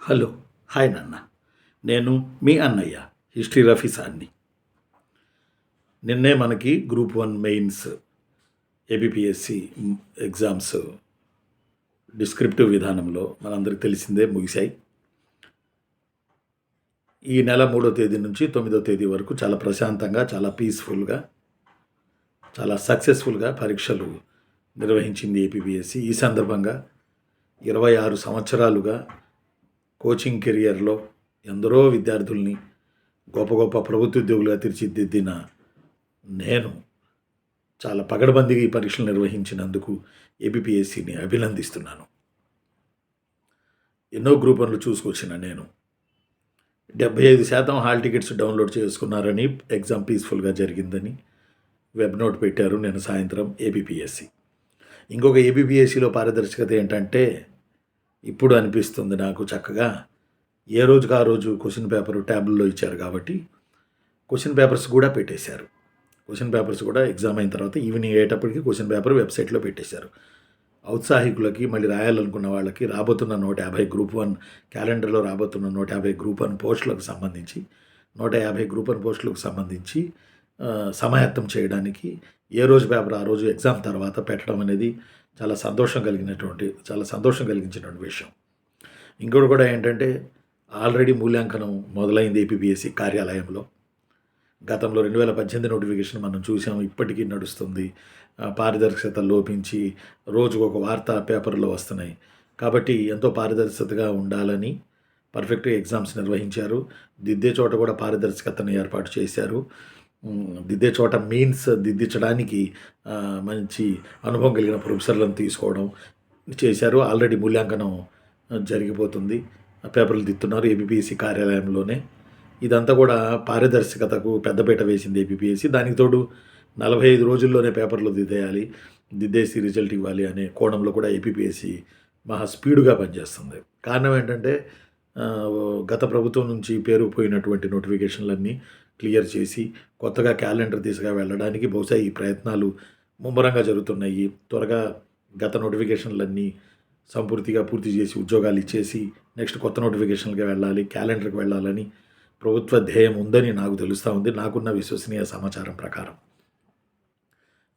Hello. Hi నాన్న. నేను మీ అన్నయ్య హిస్టరీ రఫీ సార్ని. నిన్నే మనకి group 1 mains ABPSC exams descriptive విధానంలో మనందరికి తెలిసిందే ముగిశాయి. ఈ నెల 3వ తేదీ నుంచి 9వ తేదీ వరకు చాలా ప్రశాంతంగా, చాలా పీస్ఫుల్గా, చాలా సక్సెస్ఫుల్గా పరీక్షలు నిర్వహించింది ఏపీపీఎస్సి. ఈ సందర్భంగా 26 సంవత్సరాలుగా కోచింగ్ కెరియర్లో ఎందరో విద్యార్థుల్ని గొప్ప గొప్ప ప్రభుత్వ ఉద్యోగులుగా తీర్చిదిద్దిన నేను చాలా పగడబందీగా ఈ పరీక్షలు నిర్వహించినందుకు ఏబిపిఎస్సిని అభినందిస్తున్నాను. ఎన్నో గ్రూప్ 1లు చూసుకొచ్చిన నేను 75% హాల్ టికెట్స్ డౌన్లోడ్ చేసుకున్నారని, ఎగ్జామ్ పీస్ఫుల్గా జరిగిందని వెబ్ నోట్ పెట్టారు నిన్న సాయంత్రం ఏబిపిఎస్సి. ఇంకొక ఏబిపిఎస్సిలో పారదర్శకత ఏంటంటే, ఇప్పుడు అనిపిస్తుంది నాకు చక్కగా ఏ రోజుకి ఆ రోజు క్వశ్చన్ పేపర్ ట్యాబ్లో ఇచ్చారు కాబట్టి క్వశ్చన్ పేపర్స్ కూడా పెట్టేశారు. క్వశ్చన్ పేపర్స్ కూడా ఎగ్జామ్ అయిన తర్వాత ఈవినింగ్ అయ్యేటప్పటికి క్వశ్చన్ పేపర్ వెబ్సైట్లో పెట్టేశారు. ఔత్సాహికులకి, మళ్ళీ రాయాలనుకున్న వాళ్ళకి రాబోతున్న 150 గ్రూప్ 1 క్యాలెండర్లో రాబోతున్న 150 గ్రూప్ 1 పోస్టులకు సంబంధించి 150 గ్రూప్ 1 పోస్టులకు సంబంధించి సమాయత్తం చేయడానికి ఏ రోజు పేపర్ ఆ రోజు ఎగ్జామ్ తర్వాత పెట్టడం అనేది చాలా సంతోషం కలిగించినటువంటి విషయం. ఇంకోటి కూడా ఏంటంటే, ఆల్రెడీ మూల్యాంకనం మొదలైంది ఏపీపీఎస్సి కార్యాలయంలో. గతంలో 2018 నోటిఫికేషన్ మనం చూసాం, ఇప్పటికీ నడుస్తుంది. పారదర్శకత లోపించి రోజుకు ఒక వార్త పేపర్లో వస్తున్నాయి. కాబట్టి ఎంతో పారదర్శకతగా ఉండాలని పర్ఫెక్ట్గా ఎగ్జామ్స్ నిర్వహించారు. దిద్దే చోట కూడా పారదర్శకతను ఏర్పాటు చేశారు. దిద్దే చోట మీన్స్ దిద్దించడానికి మంచి అనుభవం కలిగిన ప్రొఫెసర్లను తీసుకోవడం చేశారు. ఆల్రెడీ మూల్యాంకనం జరిగిపోతుంది. పేపర్లు దిద్దుతున్నారు ఏబిపిఎస్సి కార్యాలయంలోనే. ఇదంతా కూడా పారదర్శకతకు పెద్దపీట వేసింది ఏబిపిఎస్సి. దానికి తోడు 45 రోజుల్లోనే పేపర్లు దిద్దేసి రిజల్ట్ ఇవ్వాలి అనే కోణంలో కూడా ఏపీపీఎస్సి మహా స్పీడుగా పనిచేస్తుంది. కారణం ఏంటంటే, గత ప్రభుత్వం నుంచి పేరుకుపోయినటువంటి నోటిఫికేషన్లన్నీ క్లియర్ చేసి కొత్తగా క్యాలెండర్ దిశగా వెళ్ళడానికి బహుశా ఈ ప్రయత్నాలు ముమ్మరంగా జరుగుతున్నాయి. త్వరగా గత నోటిఫికేషన్లన్నీ సంపూర్తిగా పూర్తి చేసి ఉద్యోగాలు ఇచ్చేసి నెక్స్ట్ కొత్త నోటిఫికేషన్కి వెళ్ళాలి, క్యాలెండర్కి వెళ్ళాలని ప్రభుత్వ ధ్యేయం ఉందని నాకు తెలుస్తూ ఉంది, నాకున్న విశ్వసనీయ సమాచారం ప్రకారం.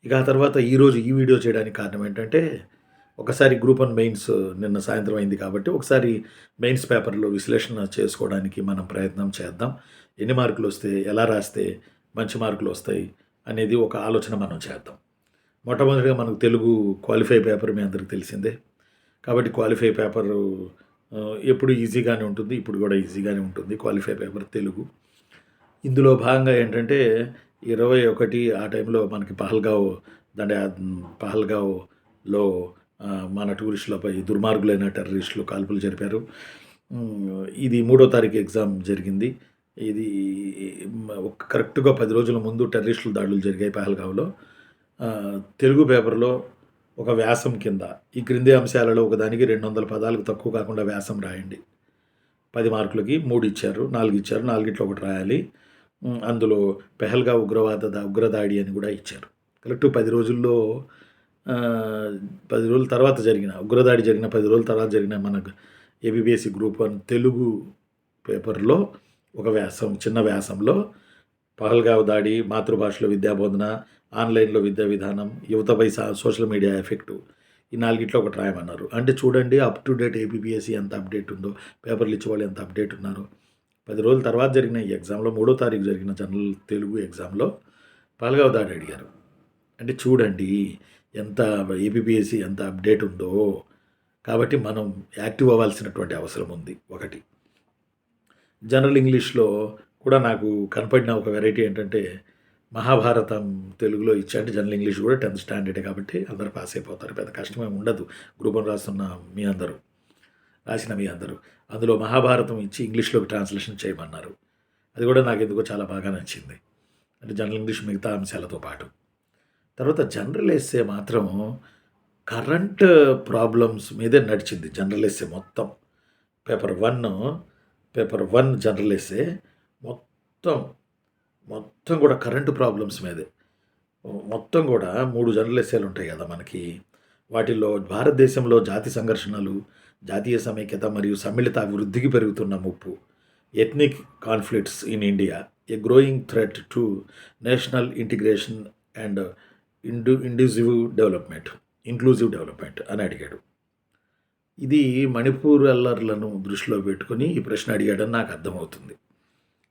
ఇక ఆ తర్వాత ఈరోజు ఈ వీడియో చేయడానికి కారణం ఏంటంటే, ఒకసారి గ్రూప్ 1 మెయిన్స్ నిన్న సాయంత్రం అయింది కాబట్టి ఒకసారి మెయిన్స్ పేపర్లో విశ్లేషణ చేసుకోవడానికి మనం ప్రయత్నం చేద్దాం. ఎన్ని మార్కులు వస్తే, ఎలా రాస్తే మంచి మార్కులు వస్తాయి అనేది ఒక ఆలోచన మనం చేద్దాం. మొట్టమొదటిగా మనకు తెలుగు క్వాలిఫై పేపర్ మీ అందరికీ తెలిసిందే. కాబట్టి క్వాలిఫై పేపర్ ఎప్పుడు ఈజీగానే ఉంటుంది, ఇప్పుడు కూడా ఈజీగానే ఉంటుంది క్వాలిఫై పేపర్ తెలుగు. ఇందులో భాగంగా ఏంటంటే 21 ఆ టైంలో మనకి పహల్గావ్లో మన టూరిస్టులపై దుర్మార్గులైన టెర్రరిస్టులు కాల్పులు జరిపారు. ఇది 3వ తారీఖు ఎగ్జామ్ జరిగింది. ఇది కరెక్ట్గా 10 రోజుల ముందు టెర్రరిస్టుల దాడులు జరిగాయి పహల్గావ్లో. తెలుగు పేపర్లో ఒక వ్యాసం కింద ఈ క్రింది అంశాలలో ఒకదానికి 200 పదాలకు తక్కువ కాకుండా వ్యాసం రాయండి. 10 మార్కులకి 3 ఇచ్చారు, 4 ఇచ్చారు, 4గిట్లో ఒకటి రాయాలి. అందులో పెహల్గావ్ ఉగ్రదాడి అని కూడా ఇచ్చారు. కరెక్ట్ 10 రోజుల్లో 10 రోజుల తర్వాత జరిగిన ఉగ్రదాడి జరిగిన 10 రోజుల తర్వాత జరిగిన మన ఏబిపిఎస్సి గ్రూప్ 1 తెలుగు పేపర్లో ఒక వ్యాసం, చిన్న వ్యాసంలో పహల్గావ్ దాడి, మాతృభాషలో విద్యాబోధన, ఆన్లైన్లో విద్యా విధానం, యువతపై సోషల్ మీడియా ఎఫెక్టు, ఈ 4గిట్లో ఒకటి రాయమన్నారు. అంటే చూడండి అప్ టు డేట్ ఏబిపిఎస్సి ఎంత అప్డేట్ ఉందో, పేపర్లు ఇచ్చేవాళ్ళు ఎంత అప్డేట్ ఉన్నారు. 10 రోజుల తర్వాత జరిగిన ఈ ఎగ్జామ్లో 3వ తారీఖు జరిగిన జనరల్ తెలుగు ఎగ్జామ్లో పహల్గావ్ దాడి అడిగారు. అంటే చూడండి ఎంత ఏబిపిఎస్సి ఎంత అప్డేట్ ఉందో. కాబట్టి మనం యాక్టివ్ అవ్వాల్సినటువంటి అవసరం ఉంది. ఒకటి జనరల్ ఇంగ్లీష్లో కూడా నాకు కనపడిన ఒక వెరైటీ ఏంటంటే, మహాభారతం తెలుగులో ఇచ్చాంటే జనరల్ ఇంగ్లీష్ కూడా 10th స్టాండర్డే కాబట్టి అందరూ పాస్ అయిపోతారు, పెద్ద కష్టమేమి ఉండదు. గ్రూప్ 1 రాసిన మీ అందరూ అందులో మహాభారతం ఇచ్చి ఇంగ్లీష్లోకి ట్రాన్స్లేషన్ చేయమన్నారు. అది కూడా నాకు ఎందుకో చాలా బాగా నచ్చింది. అంటే జనరల్ ఇంగ్లీష్ మిగతా అంశాలతో పాటు. తర్వాత జనరల్ ఎస్సే మాత్రం కరెంట్ ప్రాబ్లమ్స్ మీదే నడిచింది. జనరల్ ఎస్సే మొత్తం పేపర్ 1 జనరల్ ఎస్సే మొత్తం కూడా కరెంటు ప్రాబ్లమ్స్ మీదే. మొత్తం కూడా 3 జనరల్ ఎస్సేలు ఉంటాయి కదా మనకి. వాటిల్లో భారతదేశంలో జాతి సంఘర్షణలు, జాతీయ సమైక్యత మరియు సమ్మిళిత అభివృద్ధికి పెరుగుతున్న ముప్పు, ethnic conflicts in India, A growing threat to national integration and inclusive development అని అడిగాడు. ఇది మణిపూర్ అల్లర్లను దృష్టిలో పెట్టుకొని ఈ ప్రశ్న అడిగాడని నాకు అర్థమవుతుంది.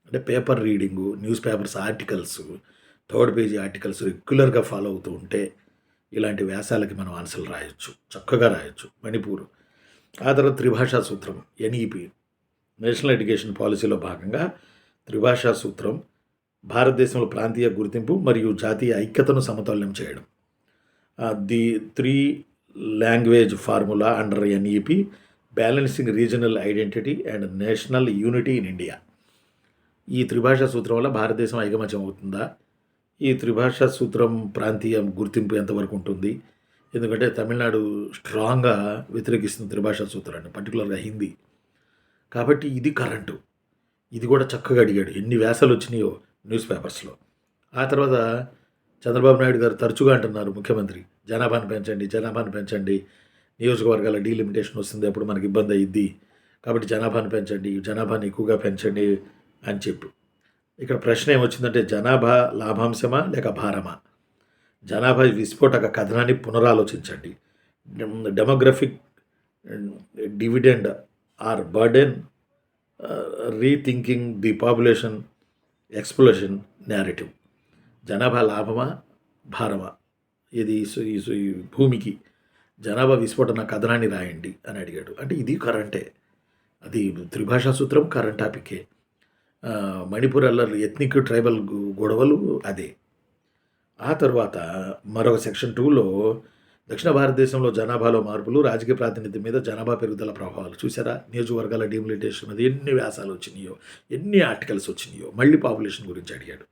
అంటే paper reading, news papers articles, third page articles రెగ్యులర్గా ఫాలో అవుతూ ఉంటే ఇలాంటి వ్యాసాలకి మనం ఆన్సర్లు రాయొచ్చు, చక్కగా రాయొచ్చు. మణిపూర్. ఆ తర్వాత త్రిభాషా సూత్రం, ఎన్ఈపి, నేషనల్ ఎడ్యుకేషన్ పాలసీలో భాగంగా త్రిభాషా సూత్రం భారతదేశంలో ప్రాంతీయ గుర్తింపు మరియు జాతీయ ఐక్యతను సమతుల్యం చేయడం. The 3 language formula under NEP, balancing regional identity and national unity in India. ఈ త్రిభాషా సూత్రం వల్ల భారతదేశం ఐకమత్యం అవుతుందా? ఈ త్రిభాషా సూత్రం ప్రాంతీయ గుర్తింపు ఎంతవరకు ఉంటుంది? ఎందుకంటే తమిళనాడు స్ట్రాంగ్గా వ్యతిరేకిస్తుంది త్రిభాషా సూత్రాన్ని, పర్టికులర్గా హిందీ. కాబట్టి ఇది కరెంటు. ఇది కూడా చక్కగా అడిగాడు. ఎన్ని వ్యాసాలు వచ్చినాయో న్యూస్ పేపర్స్లో. ఆ తర్వాత చంద్రబాబు నాయుడు గారు తరచుగా అంటున్నారు, ముఖ్యమంత్రి, జనాభాను పెంచండి, నియోజకవర్గాల డీలిమిటేషన్ వస్తుంది, అప్పుడు మనకి ఇబ్బంది అయ్యిద్ది, కాబట్టి జనాభాను ఎక్కువగా పెంచండి అని చెప్పి. ఇక్కడ ప్రశ్న ఏమొచ్చిందంటే, జనాభా లాభాంశమా లేక భారమా? జనాభా విస్ఫోటక కథనాన్ని పునరాలోచించండి. Demographic dividend or burden, rethinking the population explosion narrative. జనాభా లాభమా భారమా? ఇది ఈ భూమికి జనాభా విస్ఫోటన కథనాన్ని రాయండి అని అడిగాడు. అంటే ఇది కరెంటే, అది త్రిభాషా సూత్రం కరెంట్ టాపికే. మణిపూర్ అల్లర్లు, ఎథ్నిక్ ట్రైబల్ గొడవలు అదే. ఆ తర్వాత మరొక సెక్షన్ 2లో దక్షిణ భారతదేశంలో జనాభాలో మార్పులు, రాజకీయ ప్రాతినిధ్యం మీద జనాభా పెరుగుదల ప్రభావాలు. చూసారా, నియోజకవర్గాల డీలిమిటేషన్ మీద ఎన్ని వ్యాసాలు వచ్చినాయో, ఎన్ని ఆర్టికల్స్ వచ్చినాయో. మళ్ళీ పాపులేషన్ గురించి అడిగాడు.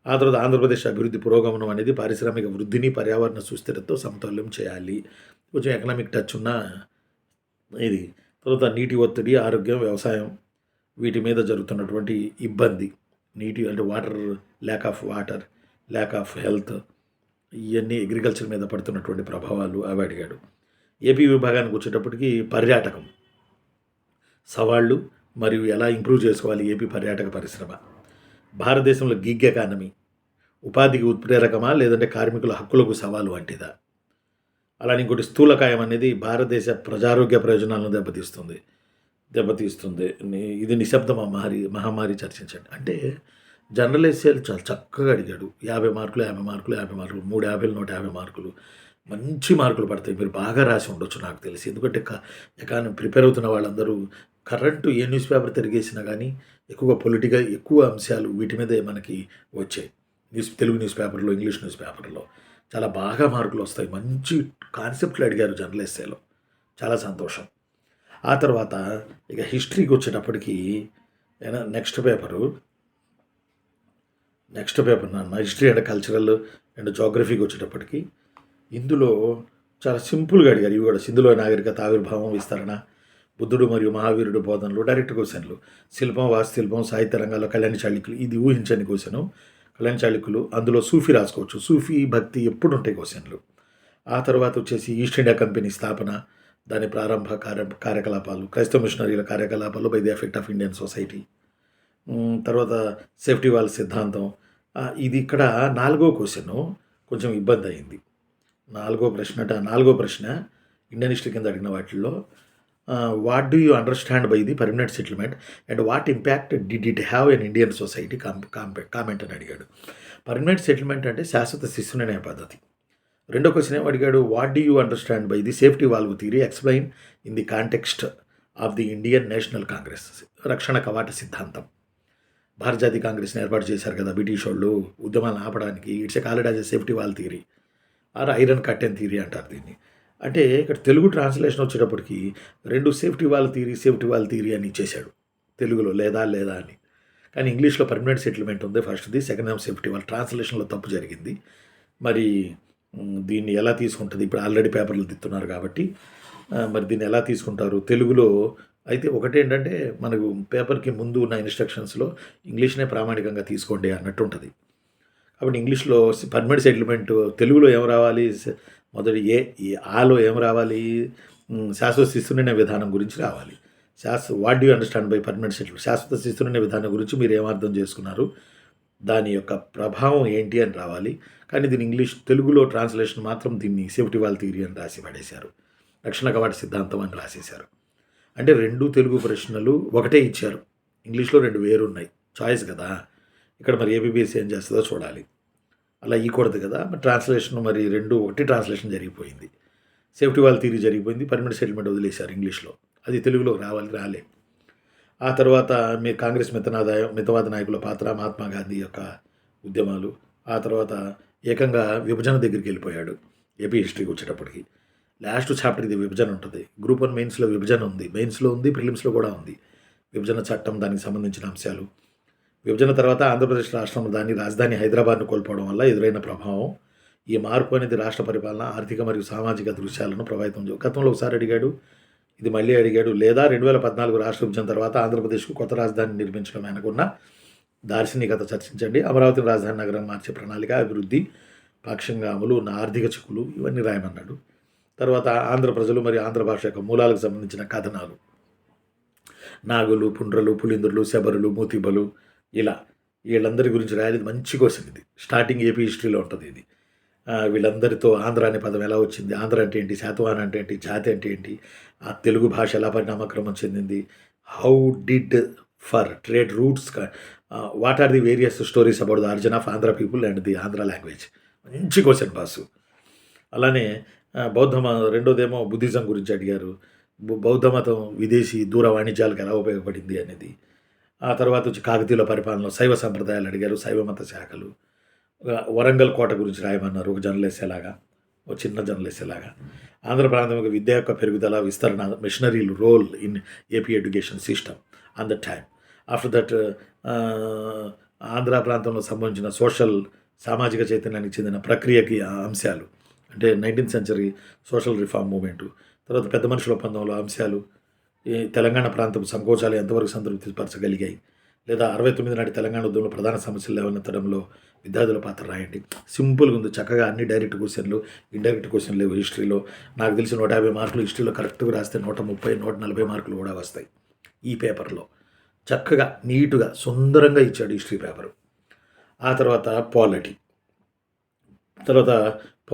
ఆ తర్వాత ఆంధ్రప్రదేశ్ అభివృద్ధి పురోగమనం అనేది పారిశ్రామిక వృద్ధిని పర్యావరణ సుస్థిరతతో సమతుల్యం చేయాలి. కొంచెం ఎకనామిక్ టచ్ ఉన్న ఇది. తర్వాత నీటి ఒత్తిడి, ఆరోగ్యం, వ్యవసాయం, వీటి మీద జరుగుతున్నటువంటి ఇబ్బంది. నీటి అంటే వాటర్, ల్యాక్ ఆఫ్ హెల్త్, ఇవన్నీ అగ్రికల్చర్ మీద పడుతున్నటువంటి ప్రభావాలు అవి అడిగాడు. ఏపీ విభాగానికి వచ్చేటప్పటికి పర్యాటకం సవాళ్ళు మరియు ఎలా ఇంప్రూవ్ చేసుకోవాలి ఏపీ పర్యాటక పరిశ్రమ. భారతదేశంలో గిగ్ ఎకానమీ ఉపాధికి ఉత్ప్రేరకమా లేదంటే కార్మికుల హక్కులకు సవాలు వంటిదా? అలానే ఇంకోటి స్థూలకాయం అనేది భారతదేశ ప్రజారోగ్య ప్రయోజనాలను దెబ్బతీస్తుంది. ఇది నిశ్శబ్ద మహమ్మారి చర్చించండి. అంటే జనరల్ ఎస్ఏలు చాలా చక్కగా అడిగాడు. 50 మార్కులు 3 50, 150 మార్కులు, మంచి మార్కులు పడతాయి. మీరు బాగా రాసి ఉండొచ్చు నాకు తెలిసి. ఎందుకంటే ఎకానమీ ప్రిపేర్ అవుతున్న వాళ్ళందరూ కరెంటు ఏ న్యూస్ పేపర్ తిరిగేసినా కానీ ఎక్కువ పొలిటికల్, ఎక్కువ అంశాలు వీటి మీదే మనకి వచ్చాయి. తెలుగు న్యూస్ పేపర్లో, ఇంగ్లీష్ న్యూస్ పేపర్లో చాలా బాగా మార్కులు వస్తాయి. మంచి కాన్సెప్ట్లు అడిగారు జనరల్ ఎస్ఏలో. చాలా సంతోషం. ఆ తర్వాత ఇక హిస్టరీకి వచ్చేటప్పటికి నెక్స్ట్ పేపర్ నాన్న హిస్టరీ అండ్ కల్చరల్ అండ్ జోగ్రఫీకి వచ్చేటప్పటికి ఇందులో చాలా సింపుల్గా అడిగారు. ఇవి కూడా సింధులో నాగరికత ఆవిర్భావం, విస్తరణ, బుద్ధుడు మరియు మహావీరుడు బోధనలు, డైరెక్ట్ క్వశ్చన్లు. శిల్పం, వాస్తుశిల్పం, సాహిత్య రంగాల్లో కళ్యాణ చాళుక్యులు, ఇది ఊహించని క్వశ్చను. కళ్యాణ చాళుక్యులు, అందులో సూఫీ రాసుకోవచ్చు. సూఫీ భక్తి ఎప్పుడు ఉంటాయి క్వశ్చన్లు. ఆ తర్వాత వచ్చేసి ఈస్ట్ ఇండియా కంపెనీ స్థాపన, దాని ప్రారంభ కార్యకలాపాలు, క్రైస్తవ మిషనరీల కార్యకలాపాలు by the effect of Indian society. తర్వాత సేఫ్టీ వాల్ సిద్ధాంతం. ఇది ఇక్కడ 4వ క్వశ్చన్ కొంచెం ఇబ్బంది అయింది. 4వ ప్రశ్న ఇండియన్ హిస్టరీ కింద అడిగిన వాటిల్లో what do you understand by the permanent settlement and what impact did it have an Indian society comment అని అడిగాడు. పర్మనెంట్ సెటిల్మెంట్ అంటే శాశ్వత శిశుననే పద్ధతి. రెండో క్వశ్చన్ ఏం అడిగాడు, what do you understand by the safety valve theory explain in the context of the Indian national Congress. రక్షణ కవాట సిద్ధాంతం. భారత జాతీయ కాంగ్రెస్ని ఏర్పాటు చేశారు కదా బ్రిటిష్ వాళ్ళు ఉద్యమాలను ఆపడానికి. It's a called as a safety wall theory are iron curtain theory అంటారు దీన్ని. అంటే ఇక్కడ తెలుగు ట్రాన్స్లేషన్ వచ్చేటప్పటికి 2 సేఫ్టీ వాల్ థియరీ అని ఇచ్చేశాడు తెలుగులో, లేదా అని. కానీ ఇంగ్లీష్లో పర్మనెంట్ సెటిల్మెంట్ ఉంది ఫస్ట్ది, సెకండ్ ఏమో సేఫ్టీ వాల్. ట్రాన్స్లేషన్లో తప్పు జరిగింది. మరి దీన్ని ఎలా తీసుకుంటుంది? ఇప్పుడు ఆల్రెడీ పేపర్లు దిస్తున్నారు కాబట్టి మరి దీన్ని ఎలా తీసుకుంటారు తెలుగులో? అయితే ఒకటేంటంటే మనకు పేపర్కి ముందు ఉన్న ఇన్స్ట్రక్షన్స్లో ఇంగ్లీష్నే ప్రామాణికంగా తీసుకోండి అన్నట్టు ఉంటుంది. కాబట్టి ఇంగ్లీష్లో పర్మనెంట్ సెటిల్మెంట్ తెలుగులో ఏం రావాలి? మొదటి ఆలో ఏం రావాలి? శాశ్వత శిస్తునినే విధానం గురించి రావాలి. What do you understand by permanent settlement? శాశ్వత శిస్తునినే విధానం గురించి మీరు ఏమర్థం చేసుకున్నారు, దాని యొక్క ప్రభావం ఏంటి అని రావాలి. కానీ దీని తెలుగులో ట్రాన్స్లేషన్ మాత్రం దీన్ని సేఫ్టీ వాల్ థియరీ అని రాసి పడేశారు. రక్షణ కవాట సిద్ధాంతం అని రాసేశారు. అంటే 2 తెలుగు ప్రశ్నలు ఒకటే ఇచ్చారు, ఇంగ్లీష్లో 2 వేరున్నాయి. చాయిస్ కదా. ఇక్కడ మరి ఏబీపీఎస్సీ ఏం చేస్తుందో చూడాలి. అలా ఇవ్వకూడదు కదా. మరి ట్రాన్స్లేషన్ మరి 2 ఒకటి ట్రాన్స్లేషన్ జరిగిపోయింది. సేఫ్టీ వాల్ థియరీ జరిగిపోయింది, పర్మనెంట్ సెటిల్మెంట్ వదిలేశారు ఇంగ్లీష్లో. అది తెలుగులో రాలే. ఆ తర్వాత మీ కాంగ్రెస్ మితవాద నాయకుల పాత్ర, మహాత్మా గాంధీ యొక్క ఉద్యమాలు, ఆ తర్వాత ఏకంగా విభజన దగ్గరికి వెళ్ళిపోయాడు ఏపీ హిస్టరీకి వచ్చేటప్పటికి. లాస్ట్ చాప్టర్ ఇది విభజన ఉంటుంది. గ్రూప్ 1 మెయిన్స్లో విభజన ఉంది, మెయిన్స్లో ఉంది, ప్రిలిమ్స్లో కూడా ఉంది. విభజన చట్టం, దానికి సంబంధించిన అంశాలు. విభజన తర్వాత ఆంధ్రప్రదేశ్ రాష్ట్రం రాజధాని హైదరాబాద్ను కోల్పోవడం వల్ల ఎదురైన ప్రభావం. ఈ మార్పు అనేది రాష్ట్ర పరిపాలన, ఆర్థిక మరియు సామాజిక దృశ్యాలను ప్రభావితం గతంలో ఒకసారి అడిగాడు, ఇది మళ్ళీ అడిగాడు. లేదా 2014 రాష్ట్ర విభజన తర్వాత ఆంధ్రప్రదేశ్కు కొత్త రాజధాని నిర్మించడం వెనుకున్న దార్శనికత చర్చించండి. అమరావతిని రాజధాని నగరం మార్చే ప్రణాళిక, అభివృద్ధి, పాక్షికంగా అమలు, ఉన్న ఆర్థిక చిక్కులు ఇవన్నీ రాయమన్నాడు. తర్వాత ఆంధ్ర ప్రజలు మరియు ఆంధ్ర భాష యొక్క మూలాలకు సంబంధించిన కథనాలు, నాగులు, పుండ్రలు, పులింద్రులు, శబరులు, మూతిబలు, ఇలా వీళ్ళందరి గురించి రాయాలి. మంచి క్వశ్చన్ ఇది. స్టార్టింగ్ ఏపీ హిస్టరీలో ఉంటుంది ఇది. వీళ్ళందరితో ఆంధ్ర అనే పదం ఎలా వచ్చింది, ఆంధ్ర అంటే ఏంటి, శాతవాహన అంటే ఏంటి, జాతి అంటే ఏంటి, ఆ తెలుగు భాష ఎలా పరిణామక్రమం చెందింది, how did for trade routes, what are the various stories about the origin of Andhra people and the Andhra language. మంచి క్వశ్చన్ బాసు. అలానే రెండోదేమో బుద్ధిజం గురించి అడిగారు. బౌద్ధ మతం విదేశీ దూర వాణిజ్యాలకు ఎలా ఉపయోగపడింది అనేది. ఆ తర్వాత వచ్చి కాకతీయుల పరిపాలనలో శైవ సంప్రదాయాలు అడిగారు, శైవ మత శాఖలు. వరంగల్ కోట గురించి రాయమన్నారు, ఒక జర్నలిస్టేలాగా, ఒక చిన్న జర్నలిస్టేలాగా. ఆంధ్ర ప్రాంతం యొక్క విద్య యొక్క పెరుగుదల, విస్తరణ, మిషనరీలు role in AP education system on the time. After that Andhra ప్రాంతంలో సంబంధించిన సామాజిక చైతన్యానికి చెందిన ప్రక్రియకి అంశాలు, అంటే 19th century social reform movement. తర్వాత పెద్ద మనుషుల ఒప్పందంలో అంశాలు, ఈ తెలంగాణ ప్రాంతం సంకోచాలు ఎంతవరకు సంతృప్తిపరచగలిగాయి, లేదా 69 నాటి తెలంగాణ ఉద్యమంలో ప్రధాన సమస్యలు లేవనెత్తడంలో విద్యార్థుల పాత్ర రాయండి. సింపుల్గా ఉంది, చక్కగా అన్ని డైరెక్ట్ క్వశ్చన్లు, ఇండైరెక్ట్ క్వశ్చన్ లేవు హిస్టరీలో. నాకు తెలిసి 150 మార్కులు హిస్టరీలో కరెక్ట్గా రాస్తే 130, 140 మార్కులు కూడా వస్తాయి ఈ పేపర్లో. చక్కగా నీటుగా సుందరంగా ఇచ్చాడు హిస్టరీ పేపరు. ఆ తర్వాత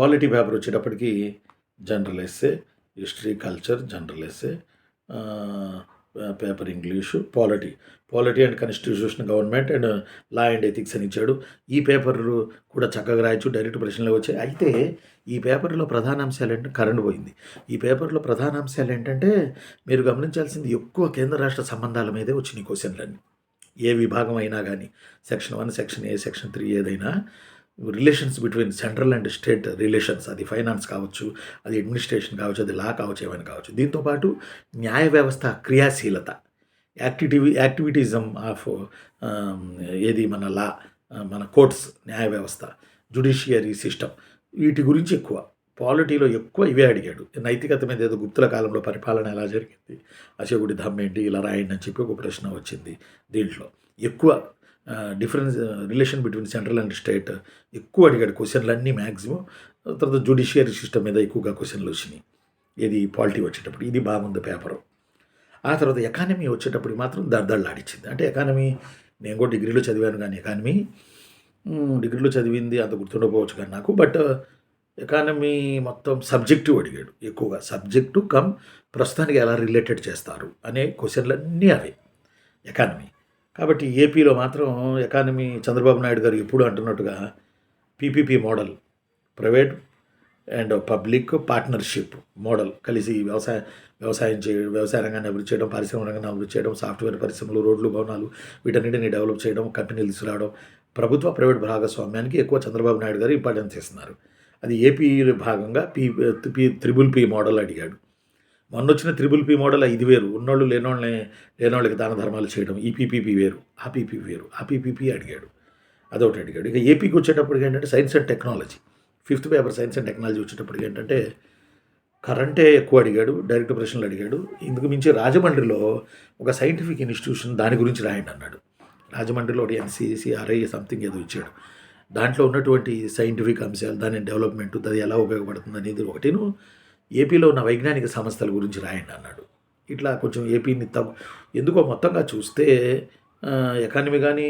పాలిటీ పేపర్ వచ్చేటప్పటికి general essay, history, culture, general essay, paper English, polity and constitution, government and law and ethics అని ఇచ్చాడు. ఈ పేపర్ కూడా చక్కగా రాయొచ్చు, డైరెక్ట్ ప్రశ్నలు వచ్చాయి. అయితే ఈ పేపర్లో ప్రధాన అంశాలు ఏంటంటే కరెంట్ పోయింది. ఈ పేపర్లో ప్రధాన అంశాలు ఏంటంటే మీరు గమనించాల్సింది ఎక్కువ కేంద్ర రాష్ట్ర సంబంధాల మీదే వచ్చినాయి క్వశ్చన్లన్నీ. ఏ విభాగం అయినా కానీ, సెక్షన్ 1, సెక్షన్ A, సెక్షన్ 3 ఏదైనా relations between central and state relations, అది ఫైనాన్స్ కావచ్చు, అది అడ్మినిస్ట్రేషన్ కావచ్చు, అది లా కావచ్చు, ఏమైనా కావచ్చు. దీంతోపాటు న్యాయ వ్యవస్థ క్రియాశీలత, యాక్టివిటిజం ఆఫ్ ఏది మన లా, మన కోర్ట్స్, న్యాయ వ్యవస్థ, జ్యుడిషియరీ సిస్టమ్, వీటి గురించి ఎక్కువ. పాలిటీలో ఎక్కువ ఇవే అడిగాడు. నైతికత మీద ఏదో గుప్తుల కాలంలో పరిపాలన ఎలా జరిగింది, అశోకుడి ధమ్మ ఏంటి, ఇలా రాయండి అని చెప్పి ఒక ప్రశ్న వచ్చింది. దీంట్లో ఎక్కువ relation between central and state ఎక్కువ అడిగాడు క్వశ్చన్లు అన్నీ మ్యాక్సిమం. తర్వాత జ్యుడిషియరీ సిస్టమ్ మీద ఎక్కువగా క్వశ్చన్లు వచ్చినాయి ఇది పాలిటీ వచ్చేటప్పుడు. ఇది బాగుంది పేపరు. ఆ తర్వాత ఎకానమీ వచ్చేటప్పుడు మాత్రం దర్దళ్ళాడిచ్చింది. అంటే ఎకానమీ నేను కూడా డిగ్రీలో చదివాను, కానీ ఎకానమీ డిగ్రీలో చదివింది అంత గుర్తుండకపోవచ్చు కానీ నాకు. బట్ ఎకానమీ మొత్తం సబ్జెక్టివ్ అడిగాడు ఎక్కువగా. సబ్జెక్టు కమ్ ప్రస్తుతానికి ఎలా రిలేటెడ్ చేస్తారు అనే క్వశ్చన్లు అన్నీ అవే ఎకానమీ. కాబట్టి ఏపీలో మాత్రం ఎకానమీ చంద్రబాబు నాయుడు గారు ఎప్పుడు అంటున్నట్టుగా PPP model, private and public partnership model కలిసి వ్యవసాయ రంగాన్ని అభివృద్ధి చేయడం, పారిశ్రామిక రంగాన్ని అభివృద్ధి చేయడం, సాఫ్ట్వేర్ పరిశ్రమలు, రోడ్లు, భవనాలు వీటన్నిటిని డెవలప్ చేయడం, కంపెనీలు తీసుకురావడం, ప్రభుత్వ ప్రైవేట్ భాగస్వామ్యానికి ఎక్కువ చంద్రబాబు నాయుడు గారు ఇంపార్టెన్స్ ఇస్తున్నారు. అది ఏపీ భాగంగా త్రిబుల్ పీ మోడల్ అడిగాడు. మొన్న వచ్చిన త్రిబుల్ పీ మోడల్ ఇది వేరు, ఉన్నోళ్ళు లేనోళ్ళకి దాన ధర్మాలు చేయడం. ఈ పీపీపీ వేరు, ఆ పీపీ వేరు, ఆ పీపీపీ అడిగాడు, అదొకటి అడిగాడు. ఇక ఏపీకి వచ్చేటప్పటికి ఏంటంటే science and technology, 5th paper science and technology వచ్చేటప్పటికి ఏంటంటే కరెంటే ఎక్కువ అడిగాడు, డైరెక్ట్ ప్రశ్నలు అడిగాడు. ఇందుకు మించి రాజమండ్రిలో ఒక సైంటిఫిక్ ఇన్స్టిట్యూషన్ దాని గురించి రాయండి అన్నాడు. రాజమండ్రిలో ఒకటి NCCRI సంథింగ్ ఏదో ఇచ్చాడు. దాంట్లో ఉన్నటువంటి సైంటిఫిక్ అంశాలు, దాని డెవలప్మెంట్, అది ఎలా ఉపయోగపడుతుంది అనేది ఒకటిను. ఏపీలో ఉన్న వైజ్ఞానిక సంస్థల గురించి రాయండి అన్నాడు. ఇట్లా కొంచెం ఏపీని ఎందుకో మొత్తంగా చూస్తే ఎకానమీ కానీ,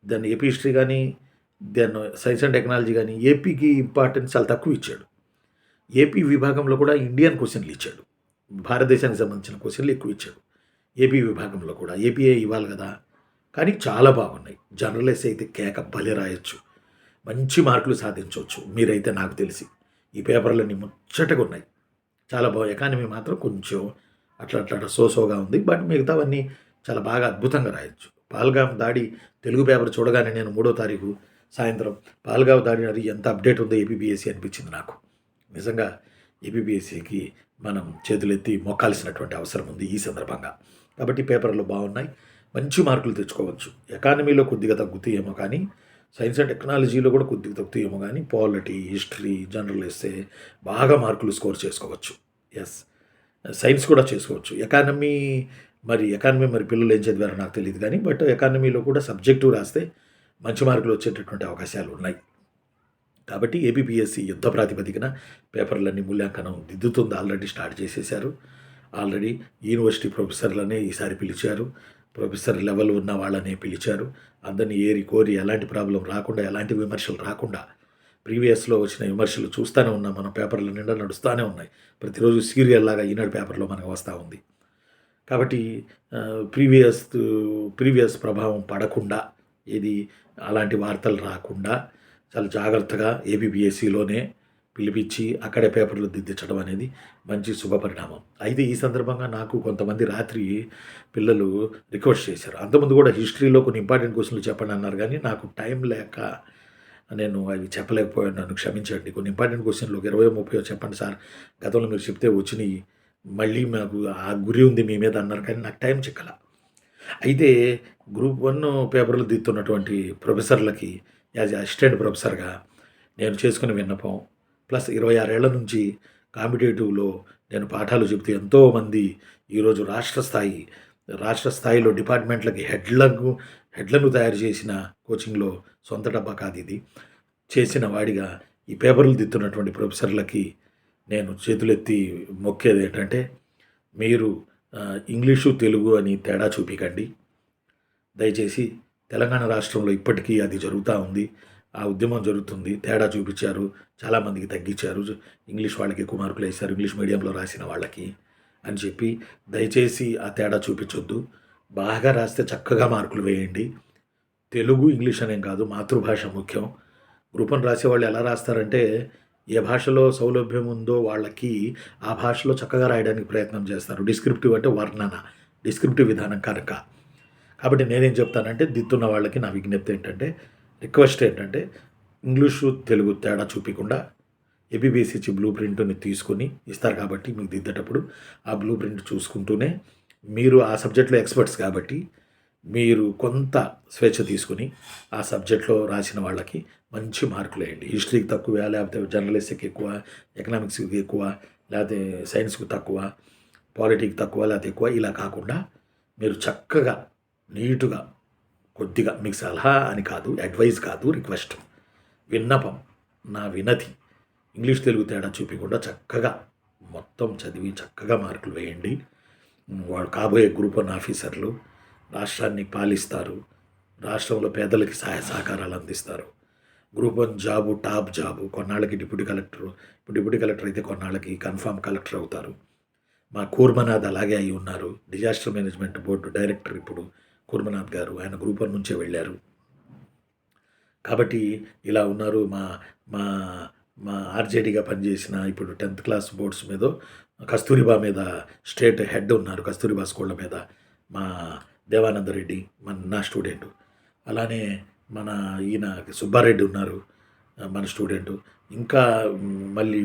దాన్ని ఏపీ హిస్టరీ కానీ, దాన్ని సైన్స్ అండ్ టెక్నాలజీ కానీ ఏపీకి ఇంపార్టెన్స్ చాలా తక్కువ ఇచ్చాడు. ఏపీ విభాగంలో కూడా ఇండియన్ క్వశ్చన్లు ఇచ్చాడు. భారతదేశానికి సంబంధించిన క్వశ్చన్లు ఎక్కువ ఇచ్చాడు. ఏపీ విభాగంలో కూడా ఏపీఏ ఇవ్వాలి కదా, కానీ చాలా బాగున్నాయి. జర్నలిస్ట్ అయితే కేక భలే రాయొచ్చు, మంచి మార్కులు సాధించవచ్చు. మీరైతే నాకు తెలిసి ఈ పేపర్లన్నీ ముచ్చటగా ఉన్నాయి, చాలా బాగా. ఎకానమీ మాత్రం కొంచెం అట్లా సోసోగా ఉంది, బట్ మిగతావన్నీ చాలా బాగా అద్భుతంగా రాయొచ్చు. పాల్గాం దాడి తెలుగు పేపర్ చూడగానే నేను 3వ తారీఖు సాయంత్రం పాల్గాం దాడి అది ఎంత అప్డేట్ ఉందో ఏపీపీఎస్సీ అనిపించింది నాకు. నిజంగా ఏపీపీఎస్సీకి మనం చేతులెత్తి మొక్కాల్సినటువంటి అవసరం ఉంది ఈ సందర్భంగా. కాబట్టి పేపర్లు బాగున్నాయి, మంచి మార్కులు తెచ్చుకోవచ్చు. ఎకానమీలో కొద్దిగా తగ్గుతాయేమో కానీ, సైన్స్ అండ్ టెక్నాలజీలో కూడా కొద్దిగా తగ్గుతాయేమో కానీ, పాలిటీ, హిస్టరీ, జనరల్ ఎస్సే బాగా మార్కులు స్కోర్ చేసుకోవచ్చు. ఎస్, సైన్స్ కూడా చేసుకోవచ్చు. ఎకానమీ మరి పిల్లలు ఏం చదివారో నాకు తెలియదు కానీ, బట్ ఎకానమీలో కూడా సబ్జెక్టివ్ రాస్తే మంచి మార్కులు వచ్చేటటువంటి అవకాశాలు ఉన్నాయి. కాబట్టి ఏపీపీఎస్సీ యుద్ధ ప్రాతిపదికన పేపర్లన్నీ మూల్యాంకనం దిద్దుతుంది. ఆల్రెడీ స్టార్ట్ చేసేశారు. ఆల్రెడీ యూనివర్సిటీ ప్రొఫెసర్లనే ఈసారి పిలిచారు, ప్రొఫెసర్ లెవెల్ ఉన్న వాళ్ళనే పిలిచారు. అందరినీ ఏరి కోరి ఎలాంటి ప్రాబ్లం రాకుండా, ఎలాంటి విమర్శలు రాకుండా, ప్రీవియస్లో వచ్చిన విమర్శలు చూస్తూనే ఉన్నాం మనం, పేపర్ల నిండా నడుస్తూనే ఉన్నాయి. ప్రతిరోజు సీరియల్ లాగా ఈనాడు పేపర్లో మనకు వస్తూ ఉంది. కాబట్టి ప్రీవియస్ ప్రభావం పడకుండా, ఇది అలాంటి వార్తలు రాకుండా చాలా జాగ్రత్తగా ఏపీపీఎస్సీలోనే పిలిపించి అక్కడే పేపర్లు దిద్దించడం అనేది మంచి శుభపరిణామం. అయితే ఈ సందర్భంగా నాకు కొంతమంది రాత్రి పిల్లలు రిక్వెస్ట్ చేశారు. అంతకుముందు కూడా హిస్టరీలో కొన్ని ఇంపార్టెంట్ క్వశ్చన్లు చెప్పండి అన్నారు, కానీ నాకు టైం లేక నేను అవి చెప్పలేకపోయాను, నన్ను క్షమించండి. కొన్ని ఇంపార్టెంట్ క్వశ్చన్లు 20-30 చెప్పండి సార్, గతంలో మీరు చెప్తే వచ్చినాయి, మళ్ళీ మాకు ఆ గురి ఉంది మీ మీద అన్నారు, కానీ నాకు టైం చిక్కల. అయితే గ్రూప్ 1 పేపర్లు దిద్దుతున్నటువంటి ప్రొఫెసర్లకి యాజ్ అసిస్టెంట్ ప్రొఫెసర్గా నేను చేసుకునే విన్నపం, ప్లస్ 26 ఏళ్ల నుంచి కాంపిటేటివ్లో నేను పాఠాలు చెబుతూ ఎంతోమంది ఈరోజు రాష్ట్ర స్థాయిలో డిపార్ట్మెంట్లకి హెడ్లను తయారు చేసిన కోచింగ్లో సొంత డబ్బా కాదు ఇది, చేసిన వాడిగా ఈ పేపర్లు దిద్దుతున్నటువంటి ప్రొఫెసర్లకి నేను చేతులెత్తి మొక్కేది ఏంటంటే, మీరు ఇంగ్లీషు తెలుగు అని తేడా చూపికండి దయచేసి. తెలంగాణ రాష్ట్రంలో ఇప్పటికీ అది జరుగుతూ ఉంది, ఆ ఉద్యమం జరుగుతుంది. తేడా చూపించారు, చాలామందికి తగ్గించారు, ఇంగ్లీష్ వాళ్ళకి ఎక్కువ మార్కులు వేశారు, ఇంగ్లీష్ మీడియంలో రాసిన వాళ్ళకి అని చెప్పి దయచేసి ఆ తేడా చూపించొద్దు. బాగా రాస్తే చక్కగా మార్కులు వేయండి. తెలుగు ఇంగ్లీష్ అనేం కాదు, మాతృభాష ముఖ్యం. గ్రూప్ 1 రాసేవాళ్ళు ఎలా రాస్తారంటే, ఏ భాషలో సౌలభ్యం ఉందో వాళ్ళకి ఆ భాషలో చక్కగా రాయడానికి ప్రయత్నం చేస్తారు. డిస్క్రిప్టివ్ అంటే వర్ణన, డిస్క్రిప్టివ్ విధానం కనుక. కాబట్టి నేనేం చెప్తానంటే, దిద్దున్న వాళ్ళకి నా విజ్ఞప్తి ఏంటంటే, రిక్వెస్ట్ ఏంటంటే, ఇంగ్లీషు తెలుగు తేడా చూపించకుండా ఏపీపీఎస్సీ ఇచ్చి బ్లూ ప్రింట్ని తీసుకుని ఇస్తారు కాబట్టి మీకు దిద్దేటప్పుడు ఆ బ్లూ ప్రింట్ చూసుకుంటూనే, మీరు ఆ సబ్జెక్ట్లో ఎక్స్పర్ట్స్ కాబట్టి మీరు కొంత స్వేచ్ఛ తీసుకుని ఆ సబ్జెక్ట్లో రాసిన వాళ్ళకి మంచి మార్కులు వేయండి. హిస్టరీకి తక్కువ, లేకపోతే జర్నలిస్ట్కి ఎక్కువ, ఎకనామిక్స్కి ఎక్కువ, లేకపోతే సైన్స్కి తక్కువ, పాలిటీకి తక్కువ, లేకపోతే ఎక్కువ, ఇలా కాకుండా మీరు చక్కగా నీటుగా కొద్దిగా, మీకు సలహా అని కాదు, అడ్వైస్ కాదు, రిక్వెస్ట్, విన్నపం, నా వినతి, ఇంగ్లీష్ తెలుగు తేడా చూపించకుండా చక్కగా మొత్తం చదివి చక్కగా మార్కులు వేయండి. వాడు కాబోయే గ్రూప్ 1 ఆఫీసర్లు రాష్ట్రాన్ని పాలిస్తారు, రాష్ట్రంలో పేదలకి సహాయ సహకారాలు అందిస్తారు. గ్రూప్ 1 జాబు టాప్ జాబు, కొన్నాళ్ళకి డిప్యూటీ కలెక్టర్, ఇప్పుడు డిప్యూటీ కలెక్టర్ అయితే కొన్నాళ్ళకి కన్ఫామ్ కలెక్టర్ అవుతారు. మా కూర్మనాథ్ అలాగే అయి ఉన్నారు, డిజాస్టర్ మేనేజ్మెంట్ బోర్డు డైరెక్టర్ ఇప్పుడు కూర్మనాథ్ గారు, ఆయన గ్రూప్ 1 నుంచే వెళ్ళారు. కాబట్టి ఇలా ఉన్నారు. మా మా మా ఆర్జేడీగా పనిచేసిన ఇప్పుడు 10th క్లాస్ బోర్డ్స్ మీద కస్తూరిబా మీద స్టేట్ హెడ్ ఉన్నారు, కస్తూరిబా స్కూళ్ళ మీద మా దేవానందరెడ్డి నా స్టూడెంటు. అలానే మన ఈయన సుబ్బారెడ్డి ఉన్నారు మన స్టూడెంటు. ఇంకా మళ్ళీ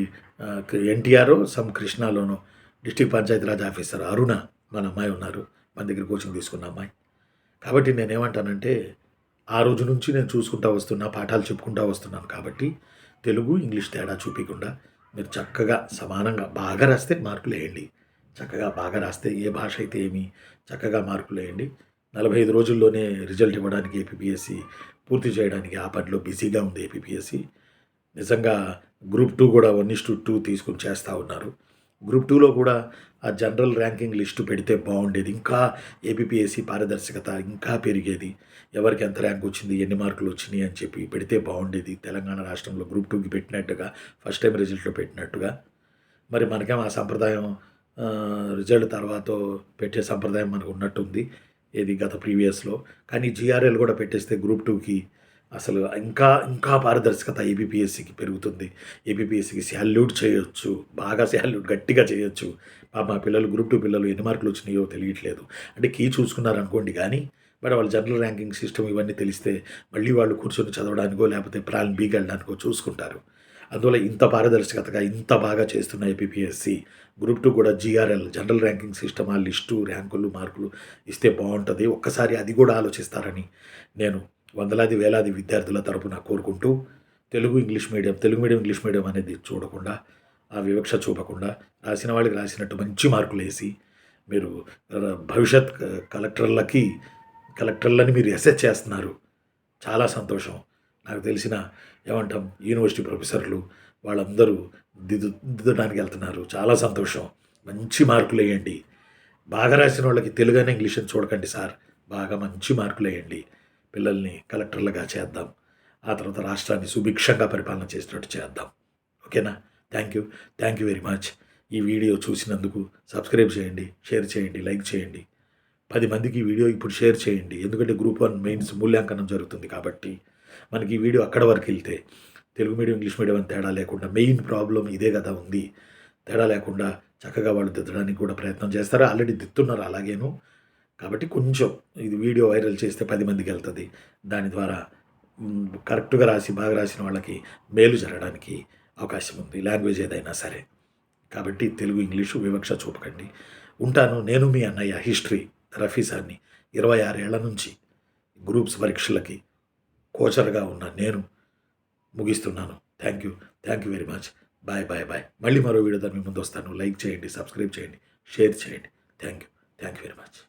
ఎన్టీఆర్ సమ్ కృష్ణాలోను డిస్ట్రిక్ట్ పంచాయతీరాజ్ ఆఫీసర్ అరుణ మన అమ్మాయి ఉన్నారు, మన దగ్గర కోచింగ్ తీసుకున్న అమ్మాయి. కాబట్టి నేనేమంటానంటే, ఆ రోజు నుంచి నేను చూసుకుంటూ వస్తున్నా, పాఠాలు చెప్పుకుంటూ వస్తున్నాను. కాబట్టి తెలుగు ఇంగ్లీష్ తేడా చూపించకుండా మీరు చక్కగా సమానంగా బాగా రాస్తే మార్కులు వేయండి. చక్కగా బాగా రాస్తే ఏ భాష అయితే ఏమి, చక్కగా మార్కులు వేయండి. 45 రోజుల్లోనే రిజల్ట్ ఇవ్వడానికి ఏపీపీఎస్సీ పూర్తి చేయడానికి ఆ పనిలో బిజీగా ఉంది ఏపీపీఎస్సీ. నిజంగా గ్రూప్ 2 కూడా 1:2 తీసుకుని చేస్తూ ఉన్నారు. గ్రూప్ 2లో కూడా ఆ జనరల్ ర్యాంకింగ్ లిస్టు పెడితే బాగుండేది. ఇంకా ఏబీపీఎస్సీ పారదర్శకత ఇంకా పెరిగేది. ఎవరికి ఎంత ర్యాంక్ వచ్చింది, ఎన్ని మార్కులు వచ్చినాయి అని చెప్పి పెడితే బాగుండేది. తెలంగాణ రాష్ట్రంలో గ్రూప్ 2కి పెట్టినట్టుగా, ఫస్ట్ టైం రిజల్ట్‌లో పెట్టినట్టుగా. మరి మనకేమో ఆ సంప్రదాయం రిజల్ట్ తర్వాత పెట్టే సంప్రదాయం మనకు ఉన్నట్టుంది. ఏది గత ప్రీవియస్‌లో. కానీ జీఆర్ఎల్ కూడా పెట్టేస్తే గ్రూప్ 2కి అసలు ఇంకా ఇంకా పారదర్శకత ఏబీపీఎస్సీకి పెరుగుతుంది. ఏబీపీఎస్సీకి సాల్యూట్ చేయొచ్చు. బాగా సాల్యూట్ గట్టిగా చేయొచ్చు. మా పిల్లలు గ్రూప్ 2 పిల్లలు ఎన్ని మార్కులు వచ్చినాయో తెలియట్లేదు. అంటే కీ చూసుకున్నారనుకోండి గానీ, బట్ వాళ్ళ జనరల్ ర్యాంకింగ్ సిస్టమ్ ఇవన్నీ తెలిస్తే మళ్ళీ వాళ్ళు కూర్చొని చదవడానికో, లేకపోతే ప్లాన్ బికి వెళ్ళడానికో చూసుకుంటారు. అందువల్ల ఇంత పారదర్శకతగా ఇంత బాగా చేస్తున్న ఏపీపీఎస్సీ గ్రూప్ 2 కూడా జీఆర్ఎల్ జనరల్ ర్యాంకింగ్ సిస్టమ్ ఆ లిస్టు, ర్యాంకులు, మార్కులు ఇస్తే బావుంటది. ఒక్కసారి అది కూడా ఆలోచిస్తారని నేను వందలాది, వేలాది విద్యార్థుల తరపున కోరుకుంటూ తెలుగు మీడియం, ఇంగ్లీష్ మీడియం అనేది చూడకుండా, ఆ వివక్ష చూపకుండా రాసిన వాళ్ళకి రాసినట్టు మంచి మార్కులేసి మీరు భవిష్యత్ కలెక్టర్లని మీరు అసెస్ చేస్తున్నారు. చాలా సంతోషం. నాకు తెలిసిన ఏమంటాం యూనివర్సిటీ ప్రొఫెసర్లు వాళ్ళందరూ దిద్దడానికి వెళ్తున్నారు. చాలా సంతోషం. మంచి మార్కులేయండి. బాగా రాసిన వాళ్ళకి తెలుగైనా ఇంగ్లీష్ అని చూడకండి సార్. బాగా మంచి మార్కులేయండి. పిల్లల్ని కలెక్టర్లుగా చేద్దాం. ఆ తర్వాత రాష్ట్రాన్ని సుభిక్షంగా పరిపాలన చేసినట్టు చేద్దాం. ఓకేనా? Thank you very much. ఈ వీడియో చూసినందుకు సబ్స్క్రైబ్ చేయండి, షేర్ చేయండి, లైక్ చేయండి. 10 మందికి ఈ వీడియో ఇప్పుడు షేర్ చేయండి. ఎందుకంటే గ్రూప్ 1 మెయిన్స్ మూల్యాంకనం జరుగుతుంది కాబట్టి మనకి ఈ వీడియో అక్కడ వరకు వెళ్తే తెలుగు మీడియం, ఇంగ్లీష్ మీడియం అని తేడా లేకుండా మెయిన్ ప్రాబ్లం ఇదే కదా ఉంది. తేడా లేకుండా చక్కగా వాళ్ళు దిద్దడానికి కూడా ప్రయత్నం చేస్తారు. ఆల్రెడీ దిద్దుతున్నారు అలాగేను. కాబట్టి కొంచెం ఇది వీడియో వైరల్ చేస్తే 10 మందికి వెళ్తుంది. దాని ద్వారా కరెక్ట్గా రాసి బాగా రాసిన వాళ్ళకి మేలు జరగడానికి అవకాశం ఉంది. లాంగ్వేజ్ ఏదైనా సరే. కాబట్టి తెలుగు, ఇంగ్లీషు వివక్ష చూపకండి. ఉంటాను. నేను మీ అన్నయ్య హిస్టరీ రఫీసాన్ని 26 ఏళ్ల నుంచి గ్రూప్స్ పరీక్షలకి కోచర్గా ఉన్న నేను ముగిస్తున్నాను. Thank you very much. Bye. మళ్ళీ మరో వీడియోతో మీ ముందు వస్తాను. లైక్ చేయండి, సబ్స్క్రైబ్ చేయండి, షేర్ చేయండి. Thank you very much.